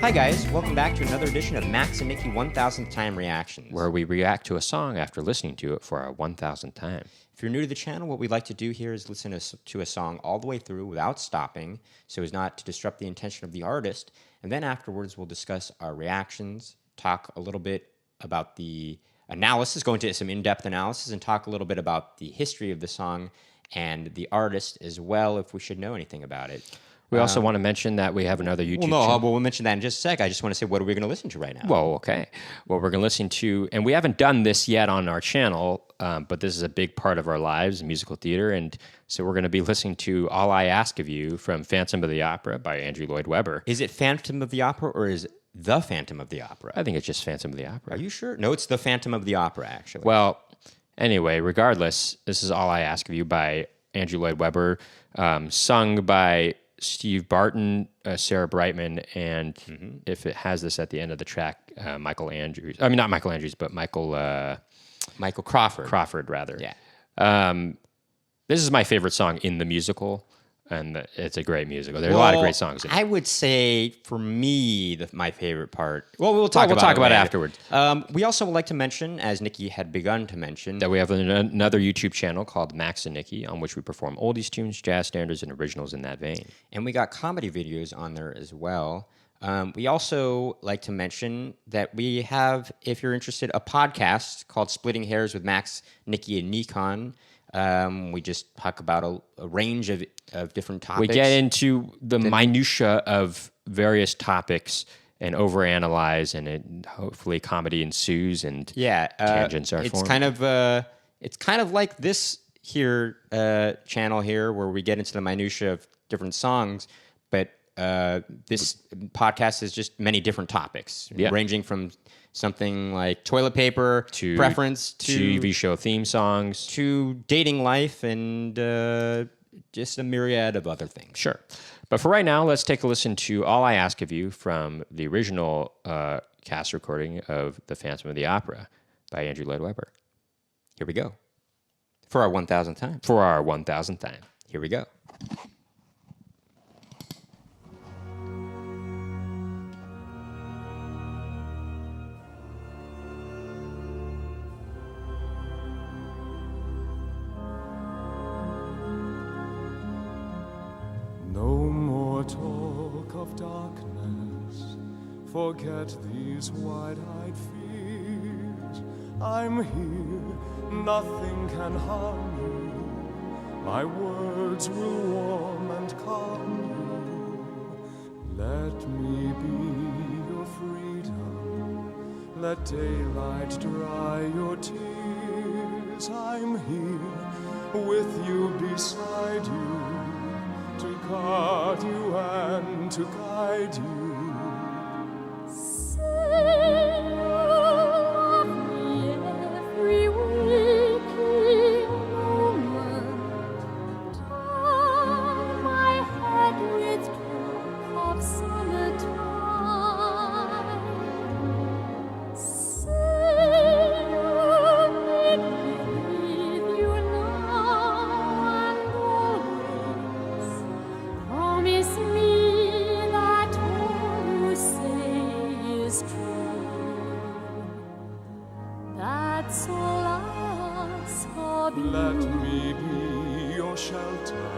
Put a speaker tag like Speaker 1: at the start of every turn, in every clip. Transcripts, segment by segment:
Speaker 1: Hi guys, welcome back to another edition of Max and Nicky 1000th Time Reactions.
Speaker 2: Where we react to a song after listening to it for our 1000th time.
Speaker 1: If you're new to the channel, what we'd like to do here is listen to a song all the way through without stopping, so as not to disrupt the intention of the artist, and then afterwards we'll discuss our reactions, talk a little bit about the analysis, go into some in-depth analysis, and talk a little bit about the history of the song and the artist as well, if we should know anything about it.
Speaker 2: We also want to mention that we have another YouTube channel.
Speaker 1: Well, we'll mention that in just a sec. I just want to say, what are we going to listen to right now?
Speaker 2: Well, okay. Well, we're going to listen to, and we haven't done this yet on our channel, but this is a big part of our lives, musical theater, and so we're going to be listening to All I Ask of You from Phantom of the Opera by Andrew Lloyd Webber.
Speaker 1: Is it Phantom of the Opera or is it The Phantom of the Opera?
Speaker 2: I think it's just Phantom of the Opera.
Speaker 1: Are you sure? No, it's The Phantom of the Opera, actually.
Speaker 2: Well, anyway, regardless, this is All I Ask of You by Andrew Lloyd Webber, sung by Steve Barton, Sarah Brightman, and if it has this at the end of the track, Michael Andrews. I mean, not Michael Andrews, but Michael
Speaker 1: Crawford.
Speaker 2: Crawford, rather.
Speaker 1: Yeah.
Speaker 2: This is my favorite song in the musical, and it's a great musical. There's a lot of great songs in it.
Speaker 1: I would say, for me, my favorite part... Well, we'll talk
Speaker 2: about it
Speaker 1: afterwards. We also would like to mention, as Nicky had begun to mention...
Speaker 2: that we have another YouTube channel called Max and Nicky, on which we perform oldies tunes, jazz standards, and originals in that vein.
Speaker 1: And we got comedy videos on there as well. We also like to mention that we have, if you're interested, a podcast called Splitting Hairs with Max, Nicky, and Nikon. We just talk about a range of different topics.
Speaker 2: We get into the minutia of various topics and overanalyze, and hopefully comedy ensues and tangents are formed.
Speaker 1: It's kind of like this here channel here, where we get into the minutia of different songs, but this podcast is just many different topics, ranging from something like toilet paper, to preference, to
Speaker 2: TV show theme songs,
Speaker 1: to dating life, and just a myriad of other things.
Speaker 2: Sure. But for right now, let's take a listen to All I Ask of You from the original cast recording of The Phantom of the Opera by Andrew Lloyd Webber.
Speaker 1: Here we go. For our 1000th time.
Speaker 2: For our 1000th time.
Speaker 1: Here we go.
Speaker 3: Talk of darkness, forget these wide-eyed fears. I'm here, nothing can harm you. My words will warm and calm you. Let me be your freedom, let daylight dry your tears. I'm here, with you beside you, to guard you and to guide you.
Speaker 4: Say you love me every waking moment. Turn my head with talk of summertime. Say you make me with you now and always. Promise me that all you say is true. That's all I ask of you.
Speaker 3: Let me be your shelter,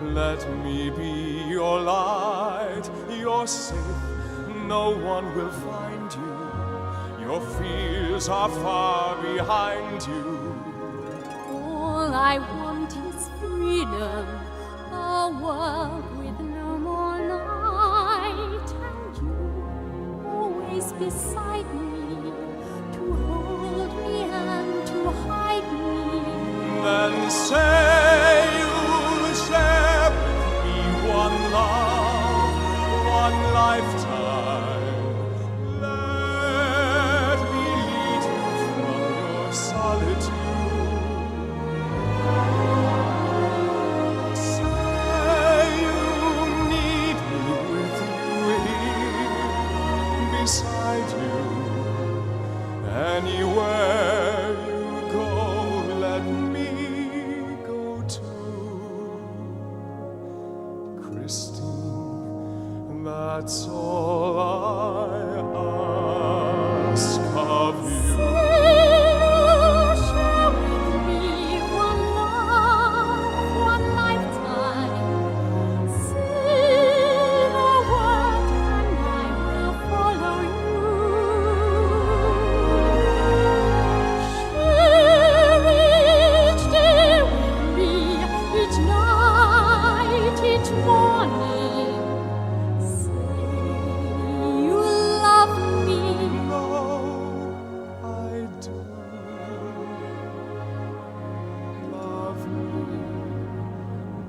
Speaker 3: let me be your light. You're safe, no one will find you. Your fears are far behind you.
Speaker 4: All I want is freedom, a world with no more night, and you always beside me, to hold me and to hide me.
Speaker 3: Then say you'll share with me one love, one lifetime. Let me lead you from your solitude. Say you need me with you here, beside you. Anywhere you go, let me go too. Christine, That's all I ask of you.
Speaker 4: Share with me one life, one lifetime. Say the word and I will follow you. Share each day with me, each night, each morning. Say you love me.
Speaker 3: No, I do love me.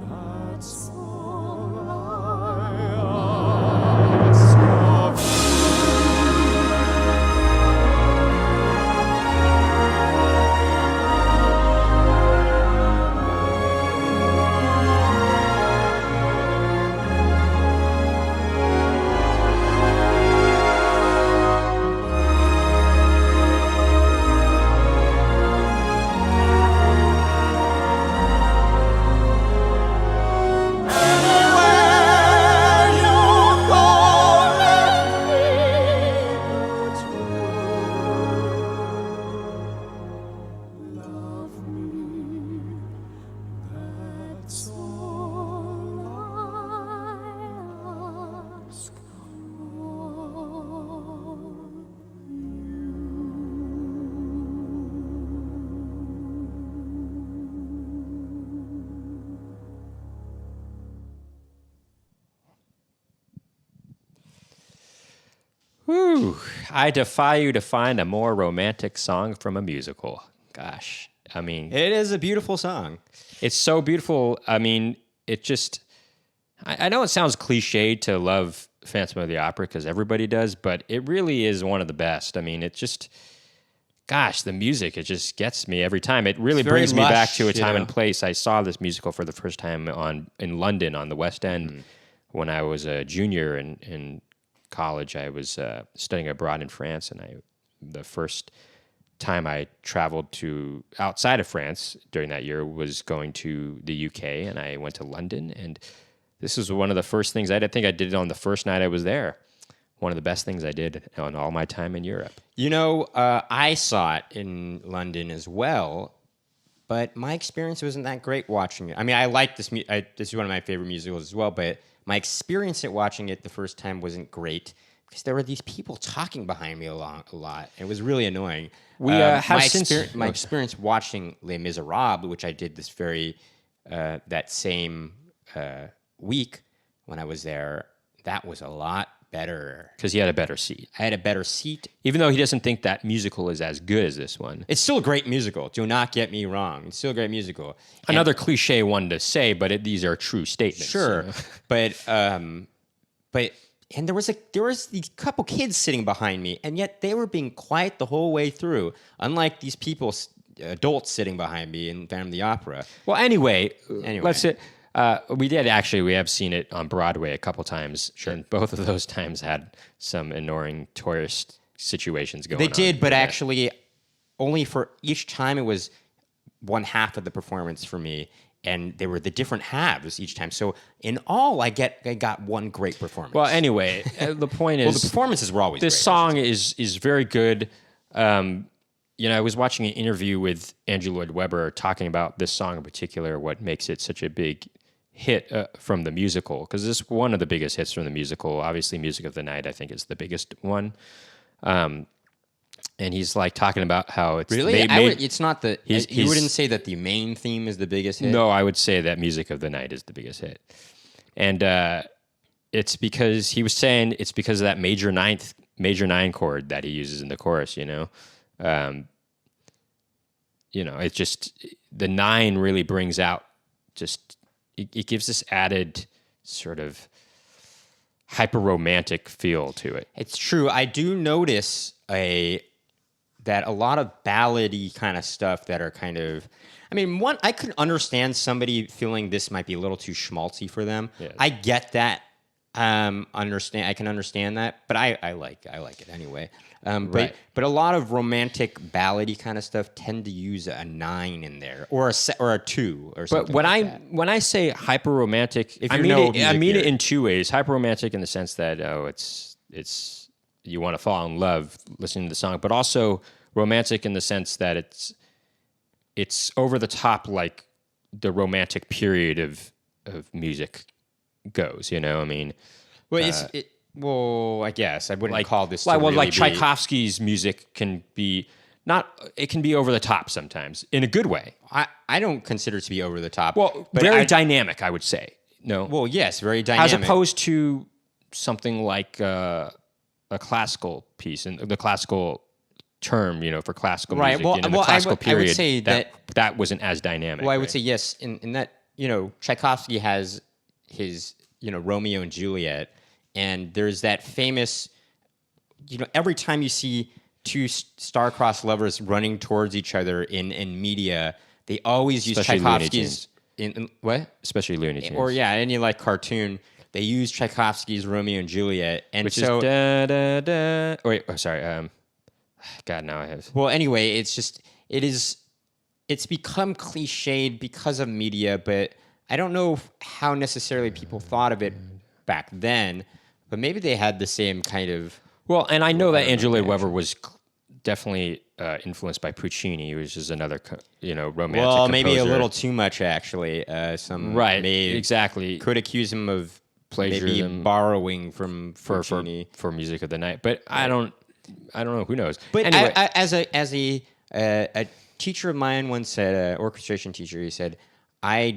Speaker 3: That's all I ask of you. Anywhere you go, let me love me. That's all I ask of
Speaker 2: Whew. I defy you to find a more romantic song from a musical. Gosh, I mean,
Speaker 1: It is a beautiful song.
Speaker 2: it's so beautiful. I mean, it just, I know it sounds cliche to love Phantom of the Opera because everybody does, but it really is one of the best. I mean, it just, gosh, the music, it just gets me every time. It really
Speaker 1: It's very
Speaker 2: brings me back
Speaker 1: lush,
Speaker 2: to a
Speaker 1: you
Speaker 2: time
Speaker 1: know?
Speaker 2: and place. I saw this musical for the first time in London on the West End when I was a junior in college. I was studying abroad in France, and the first time I traveled to outside of France during that year was going to the UK, and I went to London, and this was one of the first things I think I did it on the first night I was there. One of the best things I did on all my time in Europe.
Speaker 1: You know, I saw it in London as well, but my experience wasn't that great watching it. I mean, I like this. This is one of my favorite musicals as well, but my experience at watching it the first time wasn't great because there were these people talking behind me a lot. It was really annoying.
Speaker 2: We have
Speaker 1: my
Speaker 2: since-
Speaker 1: my experience watching Les Miserables, which I did this that same week when I was there, that was a lot better.
Speaker 2: Because he had a better seat.
Speaker 1: I had a better seat.
Speaker 2: Even though he doesn't think that musical is as good as this one.
Speaker 1: It's still a great musical. Do not get me wrong. It's still a great musical. And-
Speaker 2: Another cliche one to say, but these are true statements.
Speaker 1: sure,
Speaker 2: you know?
Speaker 1: but there was these couple kids sitting behind me, and yet they were being quiet the whole way through. Unlike these people, adults sitting behind me in Phantom of the Opera.
Speaker 2: Well, anyway.
Speaker 1: Anyway.
Speaker 2: We have seen it on Broadway a couple times. Sure. And both of those times had some annoying tourist situations going on.
Speaker 1: They did, but
Speaker 2: Yeah.
Speaker 1: actually, only for each time it was one half of the performance for me, and they were the different halves each time. So in all, I got one great performance.
Speaker 2: Well, anyway, the point is,
Speaker 1: well, the performances were always
Speaker 2: this
Speaker 1: great.
Speaker 2: song is very good. I was watching an interview with Andrew Lloyd Webber talking about this song in particular, what makes it such a big hit from the musical, because this is one of the biggest hits from the musical. Obviously, Music of the Night, I think, is the biggest one. And he's like talking about how it's
Speaker 1: Really? It's not the. You wouldn't say that the main theme is the biggest hit?
Speaker 2: No, I would say that Music of the Night is the biggest hit. And it's because he was saying it's because of that major nine chord that he uses in the chorus, it's just the 9 really brings out it gives this added sort of hyper romantic feel to it.
Speaker 1: It's true. I do notice that a lot of ballady kind of stuff that are kind of. I mean, I could understand somebody feeling this might be a little too schmaltzy for them.
Speaker 2: Yes.
Speaker 1: I get that. Understand. I can understand that, but I like it anyway.
Speaker 2: Right.
Speaker 1: But a lot of romantic ballady kind of stuff tend to use a 9 in there or a 2 or something.
Speaker 2: But when
Speaker 1: like
Speaker 2: I
Speaker 1: that.
Speaker 2: when I say hyper romantic,
Speaker 1: If
Speaker 2: I
Speaker 1: you
Speaker 2: mean
Speaker 1: know
Speaker 2: it, I
Speaker 1: music
Speaker 2: mean it
Speaker 1: theory.
Speaker 2: in two ways. Hyper romantic in the sense that it's you want to fall in love listening to the song, but also romantic in the sense that it's over the top like the romantic period of music goes. You know, I mean,
Speaker 1: Well, well, I guess I wouldn't call this.
Speaker 2: like
Speaker 1: to
Speaker 2: well,
Speaker 1: really
Speaker 2: like
Speaker 1: be-
Speaker 2: Tchaikovsky's music can be it can be over the top sometimes in a good way.
Speaker 1: I don't consider it to be over the top.
Speaker 2: Well,
Speaker 1: but
Speaker 2: very dynamic, I would say. No,
Speaker 1: well, yes, very dynamic.
Speaker 2: as opposed to something like a classical piece and the classical term, for classical
Speaker 1: Right,
Speaker 2: music.
Speaker 1: well-
Speaker 2: the
Speaker 1: well, I
Speaker 2: classical
Speaker 1: would
Speaker 2: period
Speaker 1: say
Speaker 2: that wasn't as dynamic.
Speaker 1: Well, I would
Speaker 2: right?
Speaker 1: say yes. In that, Tchaikovsky has his, Romeo and Juliet, and there's that famous, every time you see two star-crossed lovers running towards each other in media, they always use
Speaker 2: Especially Looney
Speaker 1: Tchaikovsky's. In what?
Speaker 2: especially Looney Tunes,
Speaker 1: Or yeah, any like cartoon, they use Tchaikovsky's Romeo and Juliet, and
Speaker 2: which
Speaker 1: so
Speaker 2: is da da da. Oh, wait, sorry. God, now I have.
Speaker 1: well, anyway, it's become cliched because of media, but I don't know how necessarily people thought of it back then, but maybe they had the same kind of.
Speaker 2: Well, and I know that Andrew Lloyd Webber was definitely influenced by Puccini, which is another, romantic.
Speaker 1: Well, maybe a
Speaker 2: composer.
Speaker 1: little too much, actually. Some
Speaker 2: Right,
Speaker 1: may-
Speaker 2: exactly.
Speaker 1: could accuse him of maybe
Speaker 2: Plagiarism
Speaker 1: borrowing from
Speaker 2: for
Speaker 1: Puccini.
Speaker 2: music of the night, but I don't know. Who knows?
Speaker 1: But
Speaker 2: anyway,
Speaker 1: as a teacher of mine once said, an orchestration teacher, he said, I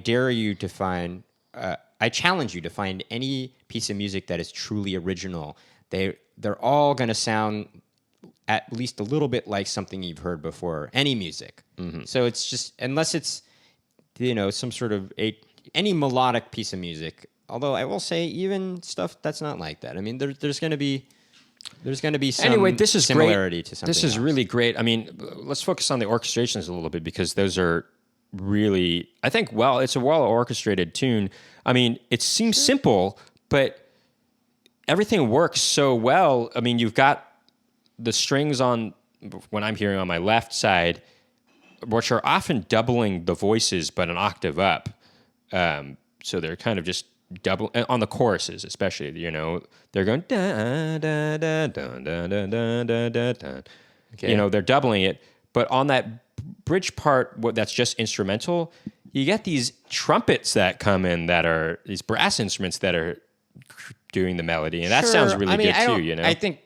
Speaker 1: challenge you to find any piece of music that is truly original. They're all going to sound at least a little bit like something you've heard before, any music.
Speaker 2: Mm-hmm.
Speaker 1: So it's just, unless it's, some sort of any melodic piece of music. Although I will say even stuff that's not like that. I mean, there's going to be some
Speaker 2: anyway, this is
Speaker 1: similarity
Speaker 2: great.
Speaker 1: to something
Speaker 2: This is
Speaker 1: else.
Speaker 2: really great. I mean, let's focus on the orchestrations a little bit because those are really, I think, it's a well orchestrated tune. I mean, it seems simple, but everything works so well. I mean, you've got the strings when I'm hearing on my left side, which are often doubling the voices, but an octave up. So they're kind of just double on the choruses, especially. They're going da da da da da da da da da.
Speaker 1: Okay.
Speaker 2: They're doubling it, but on that bridge part, that's just instrumental. You get these trumpets that come in that are these brass instruments that are doing the melody, and that
Speaker 1: Sure.
Speaker 2: sounds really
Speaker 1: I mean,
Speaker 2: good too.
Speaker 1: I think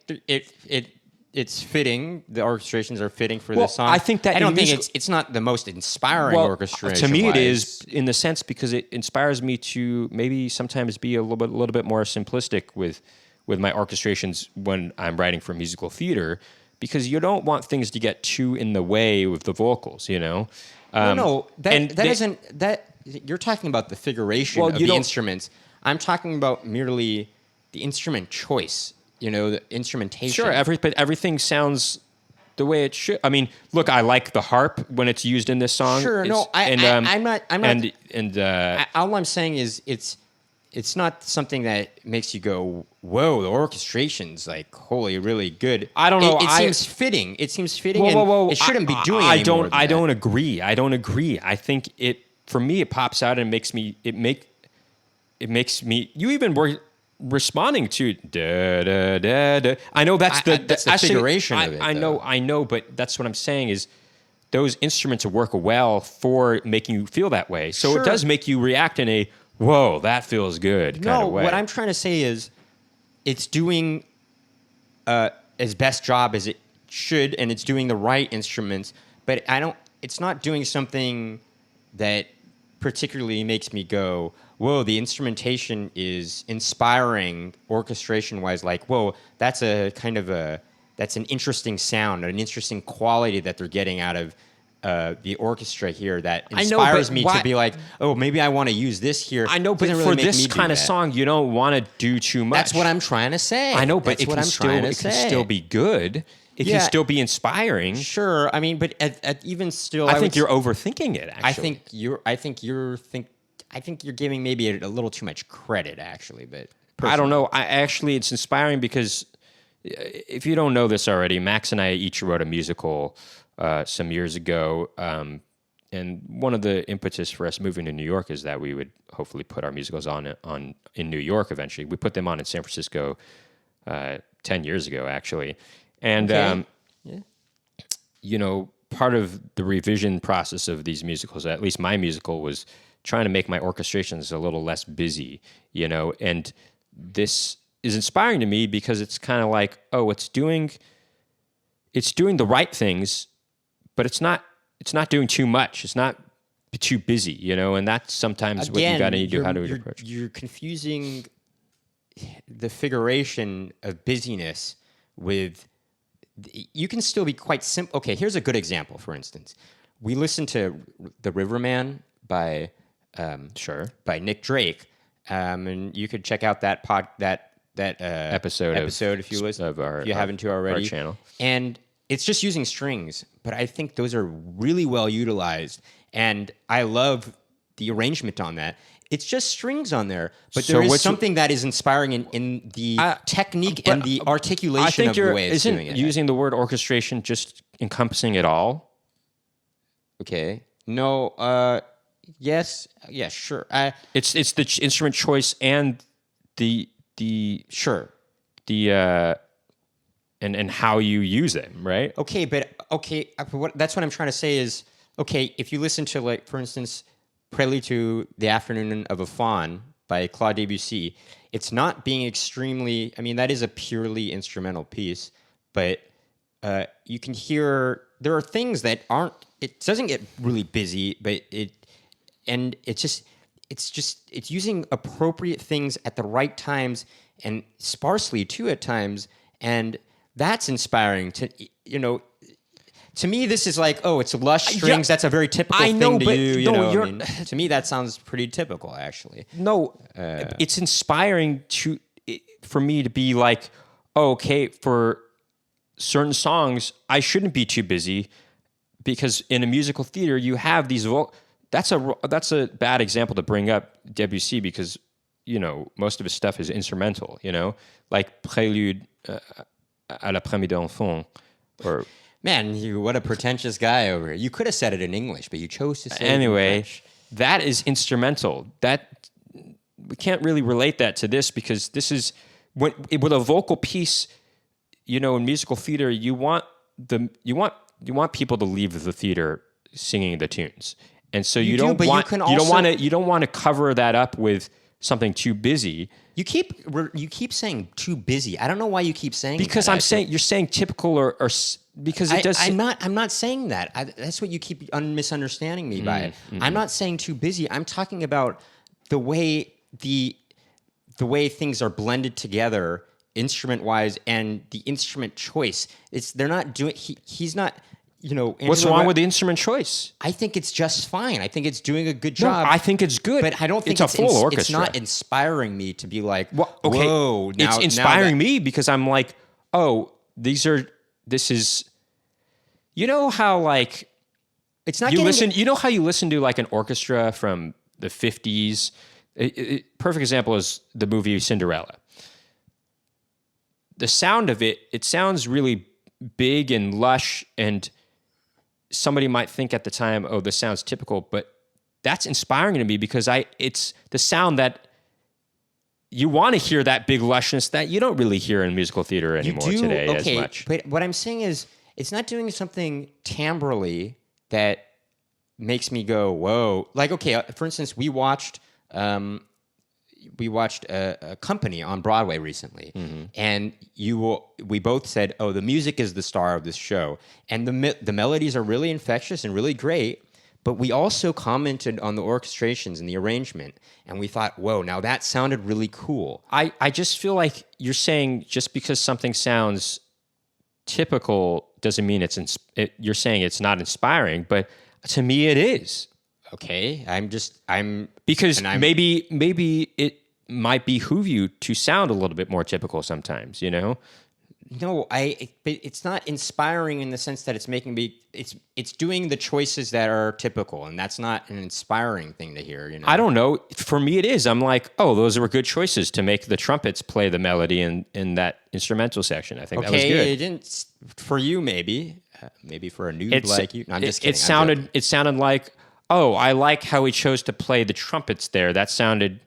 Speaker 1: it's fitting. The orchestrations are fitting for
Speaker 2: Well,
Speaker 1: this song.
Speaker 2: I think that
Speaker 1: I don't
Speaker 2: in
Speaker 1: think
Speaker 2: musical-
Speaker 1: it's not the most inspiring orchestration.
Speaker 2: To me, it is in the sense because it inspires me to maybe sometimes be a little bit more simplistic with my orchestrations when I'm writing for musical theater, because you don't want things to get too in the way with the vocals.
Speaker 1: No,
Speaker 2: and
Speaker 1: that isn't that. You're talking about the figuration
Speaker 2: Well,
Speaker 1: of
Speaker 2: you
Speaker 1: the
Speaker 2: don't-
Speaker 1: instruments. I'm talking about merely the instrument choice. The instrumentation.
Speaker 2: Sure, but everything sounds the way it should. I mean, look, I like the harp when it's used in this song.
Speaker 1: Sure, no, I'm not. All I'm saying is it's not something that makes you go, "Whoa!" The orchestration's like, "Holy, really good."
Speaker 2: I don't know,
Speaker 1: It seems fitting. It seems fitting.
Speaker 2: Whoa!
Speaker 1: And it shouldn't be doing.
Speaker 2: I
Speaker 1: any more
Speaker 2: don't.
Speaker 1: than
Speaker 2: I
Speaker 1: that.
Speaker 2: don't agree. I don't agree. I think for me it pops out and makes me. It makes me. You even were responding to da da da da. I know that's
Speaker 1: that's the
Speaker 2: actually,
Speaker 1: figuration of it,
Speaker 2: I
Speaker 1: though.
Speaker 2: know, but that's what I'm saying is those instruments work well for making you feel that way. So
Speaker 1: Sure.
Speaker 2: it does make you react in a whoa, that feels good kind of way.
Speaker 1: What I'm trying to say is, it's doing as best job as it should, and it's doing the right instruments. But it's not doing something that particularly makes me go, "Whoa!" The instrumentation is inspiring, orchestration-wise. Like, "Whoa!" That's that's an interesting sound, an interesting quality that they're getting out of the orchestra here that
Speaker 2: I know,
Speaker 1: inspires
Speaker 2: but
Speaker 1: me
Speaker 2: why-
Speaker 1: to be like, "Oh, maybe I want to use this here."
Speaker 2: I know, but
Speaker 1: Doesn't really
Speaker 2: for
Speaker 1: make
Speaker 2: this
Speaker 1: me do
Speaker 2: kind of
Speaker 1: that.
Speaker 2: song, you don't want to do too much.
Speaker 1: That's what I'm trying to say.
Speaker 2: I know, but
Speaker 1: That's
Speaker 2: it
Speaker 1: what
Speaker 2: can
Speaker 1: I'm
Speaker 2: still
Speaker 1: trying to
Speaker 2: it can
Speaker 1: say.
Speaker 2: still be good. It
Speaker 1: Yeah.
Speaker 2: can still be inspiring.
Speaker 1: Sure. I mean, but at even still,
Speaker 2: I think you're overthinking it. Actually,
Speaker 1: I think you're giving maybe a little too much credit, actually. But
Speaker 2: I don't know. It's inspiring because if you don't know this already, Max and I each wrote a musical some years ago. And one of the impetus for us moving to New York is that we would hopefully put our musicals on in New York eventually. We put them on in San Francisco 10 years ago, actually. And, part of the revision process of these musicals, at least my musical, was trying to make my orchestrations a little less busy, and this is inspiring to me because it's kind of like, it's doing the right things, but it's not doing too much. It's not too busy, and that's sometimes what you got to need to do. How do we approach?
Speaker 1: You're confusing the figuration of busyness with. You can still be quite simple. Okay, here's a good example. For instance, we listened to "The Riverman" by Nick Drake, and you could check out that episode if you listen, if you haven't already.
Speaker 2: Our channel.
Speaker 1: And it's just using strings, but I think those are really well utilized, and I love the arrangement on that. It's just strings on there, but there is something that is inspiring in the technique and the articulation of the way it's doing it.
Speaker 2: Isn't using the word orchestration just encompassing it all?
Speaker 1: Okay. No. Yes. Yeah. Sure.
Speaker 2: It's the instrument choice and the and how you use them, right?
Speaker 1: Okay, but that's what I'm trying to say is, okay, if you listen to, like, for instance, Prelude to the Afternoon of a Faun by Claude Debussy, it's not being extremely, that is a purely instrumental piece, but you can hear, there are things that it doesn't get really busy, but it's using appropriate things at the right times and sparsely too at times, and that's inspiring to me. This is like, it's lush strings. That's a very typical thing to do. To me, that sounds pretty typical, actually.
Speaker 2: No, it's inspiring for me to be like, okay, for certain songs, I shouldn't be too busy because in a musical theater, you have these That's a bad example to bring up Debussy because most of his stuff is instrumental. Like Prélude à l'après-midi d'enfant, or.
Speaker 1: Man, what a pretentious guy over here. You could have said it in English, but you chose to say it in French.
Speaker 2: That is instrumental. That we can't really relate that to this because this is with a vocal piece, in musical theater, you want people to leave the theater singing the tunes. And so you don't want to cover that up with something too busy.
Speaker 1: You keep saying too busy. I don't know why you keep saying
Speaker 2: because
Speaker 1: that.
Speaker 2: You're saying typical or because it does.
Speaker 1: I'm not saying that. That's what you keep misunderstanding me by. Mm-hmm. I'm not saying too busy. I'm talking about the way things are blended together, instrument wise, and the instrument choice. They're not doing. He's not.
Speaker 2: What's wrong with the instrument choice?
Speaker 1: I think it's just fine. I think it's doing a good job.
Speaker 2: No, I think it's good.
Speaker 1: But I don't think
Speaker 2: it's a full orchestra.
Speaker 1: It's not inspiring me to be like,
Speaker 2: okay,
Speaker 1: whoa.
Speaker 2: It's inspiring me because I'm like, this is, how like,
Speaker 1: it's not.
Speaker 2: How you listen to like an orchestra from the 50s. Perfect example is the movie Cinderella. The sound of it sounds really big and lush, and somebody might think at the time, this sounds typical, but that's inspiring to me because it's the sound that you want to hear, that big lushness that you don't really hear in musical theater anymore today as much.
Speaker 1: But what I'm saying is, it's not doing something timbrally that makes me go, whoa. Like, okay, for instance, we watched a Company on Broadway recently, mm-hmm. and we both said, the music is the star of this show, and the melodies are really infectious and really great, but we also commented on the orchestrations and the arrangement, and we thought, whoa, now that sounded really cool.
Speaker 2: I just feel like you're saying just because something sounds typical doesn't mean you're saying it's not inspiring, but to me it is.
Speaker 1: Okay,
Speaker 2: maybe it might behoove you to sound a little bit more typical sometimes,
Speaker 1: No, but it's not inspiring in the sense that it's making me. It's doing the choices that are typical, and that's not an inspiring thing to hear. You know,
Speaker 2: I don't know. For me, it is. I'm like, oh, those were good choices to make the trumpets play the melody in that instrumental section. I think that was good.
Speaker 1: It didn't for you, maybe for a noob like you. No, I'm just kidding.
Speaker 2: It sounded like, oh, I like how he chose to play the trumpets there. That sounded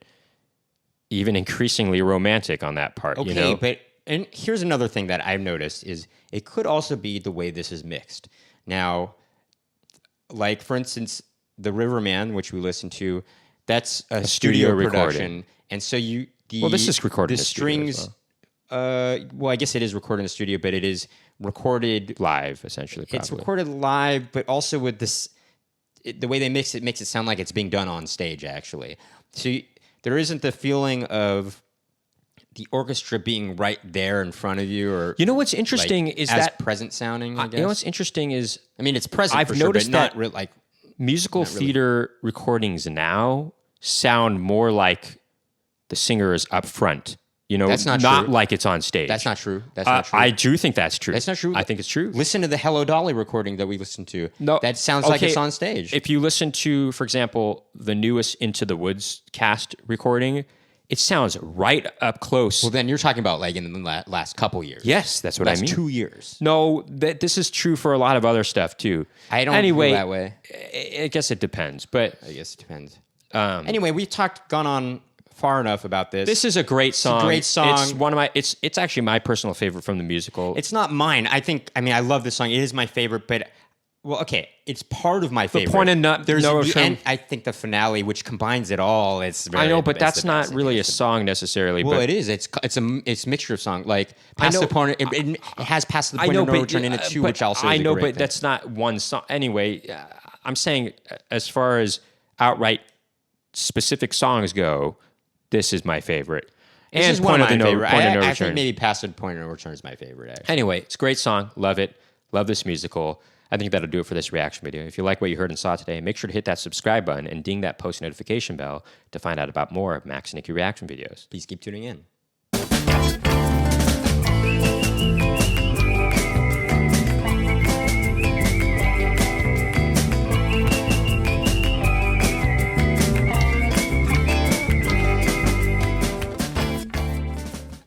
Speaker 2: even increasingly romantic on that part.
Speaker 1: Okay,
Speaker 2: you know?
Speaker 1: but and here's another thing that I've noticed is it could also be the way this is mixed. Now, like for instance, the Riverman, which we listened to, that's a studio production,
Speaker 2: recording.
Speaker 1: And so
Speaker 2: this is recorded in the studio as
Speaker 1: strings. Well, I guess it is recorded in the studio, but it is recorded
Speaker 2: live, essentially. Probably.
Speaker 1: It's recorded live, but also with this, the way they mix it makes it sound like it's being done on stage, actually. So there isn't the feeling of the orchestra being right there in front of you, or
Speaker 2: you know what's interesting
Speaker 1: like,
Speaker 2: is
Speaker 1: as
Speaker 2: that
Speaker 1: present sounding. I guess.
Speaker 2: You know what's interesting is
Speaker 1: I mean it's present.
Speaker 2: I've
Speaker 1: for sure,
Speaker 2: noticed
Speaker 1: but
Speaker 2: that
Speaker 1: not like
Speaker 2: musical theater recordings now sound more like the singer is up front. You know,
Speaker 1: that's not
Speaker 2: true.
Speaker 1: like
Speaker 2: it's on stage.
Speaker 1: That's not true. That's not true.
Speaker 2: I do think that's true.
Speaker 1: That's not true.
Speaker 2: I think it's true.
Speaker 1: Listen to the Hello Dolly recording that we listened to.
Speaker 2: No,
Speaker 1: that sounds like it's on stage.
Speaker 2: If you listen to, for example, the newest Into the Woods cast recording, it sounds right up close.
Speaker 1: Well, then you're talking about like in the last couple years.
Speaker 2: Yes, that's what I mean.
Speaker 1: 2 years.
Speaker 2: No, this is true for a lot of other stuff too.
Speaker 1: I don't feel that way.
Speaker 2: I guess it depends, but
Speaker 1: I guess it depends. Anyway, we've gone on far enough about this.
Speaker 2: This is a great song.
Speaker 1: It's a great song.
Speaker 2: It's one of my. It's actually my personal favorite from the musical.
Speaker 1: It's not mine. I love this song. It is my favorite, but well, okay, it's part of my favorite.
Speaker 2: The point of
Speaker 1: There's
Speaker 2: no
Speaker 1: the end. I think the finale, which combines it all, it's very,
Speaker 2: I know, but
Speaker 1: it's
Speaker 2: that's
Speaker 1: the
Speaker 2: not
Speaker 1: best.
Speaker 2: really a song necessarily.
Speaker 1: Well,
Speaker 2: but
Speaker 1: it is. It's a mixture of song. Like past the point. It has past the point of no return in it too, which also is
Speaker 2: I know,
Speaker 1: a great
Speaker 2: but
Speaker 1: thing.
Speaker 2: that's not one song. Anyway, I'm saying as far as outright specific songs go, this is my favorite.
Speaker 1: This
Speaker 2: And
Speaker 1: is one of my favorite.
Speaker 2: Point of no
Speaker 1: I
Speaker 2: return.
Speaker 1: think maybe past the point of no return is my favorite. Actually.
Speaker 2: Anyway, it's a great song. Love it. Love this musical. I think that'll do it for this reaction video. If you like what you heard and saw today, make sure to hit that subscribe button and ding that post notification bell to find out about more of Max and Nicky reaction videos.
Speaker 1: Please keep tuning in.